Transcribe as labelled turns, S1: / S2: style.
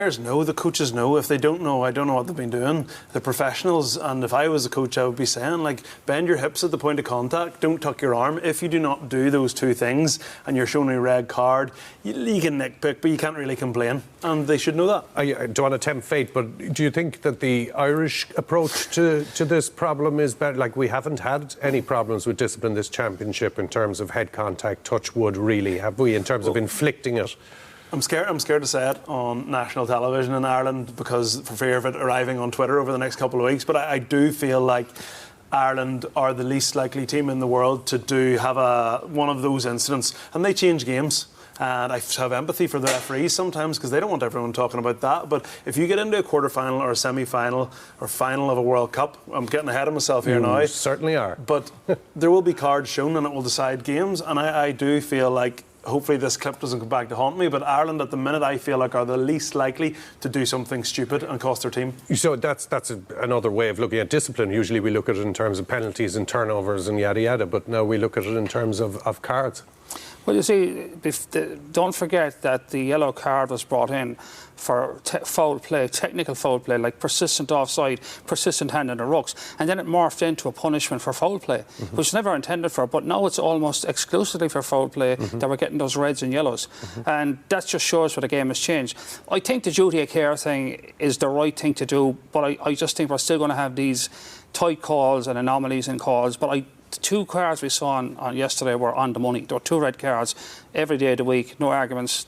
S1: Players know, the coaches know. If they don't know, I don't know what they've been doing. They're professionals, and if I was a coach, I would be saying, like, bend your hips at the point of contact, don't tuck your arm. If you do not do those two things and you're shown a red card, you can nitpick, but you can't really complain, and they should know that.
S2: I don't want to tempt fate, but do you think that the Irish approach to this problem is better? Like, we haven't had any problems with discipline this championship in terms of head contact, touch wood, really, have we, in terms of inflicting it?
S1: I'm scared to say it on national television in Ireland because for fear of it arriving on Twitter over the next couple of weeks, but I do feel like Ireland are the least likely team in the world to have one of those incidents, and they change games. And I have empathy for the referees sometimes because they don't want everyone talking about that. But if you get into a quarter-final or a semi-final or final of a World Cup, I'm getting ahead of myself here now.
S2: You certainly are.
S1: But there will be cards shown and it will decide games. And I do feel like, hopefully this clip doesn't come back to haunt me, but Ireland at the minute I feel like are the least likely to do something stupid and cost their team. So
S2: that's another way of looking at discipline. Usually we look at it in terms of penalties and turnovers and yada yada, but now we look at it in terms of cards.
S3: Well, you see, don't forget that the yellow card was brought in for foul play, technical foul play, like persistent offside, persistent hand in the rucks, and then it morphed into a punishment for foul play, which was never intended for, but now it's almost exclusively for foul play that we're getting those reds and yellows. And that just shows where the game has changed. I think the duty of care thing is the right thing to do, but I just think we're still going to have these tight calls and anomalies in calls, but the two cards we saw on yesterday were on the money. There were two red cards every day of the week, no arguments.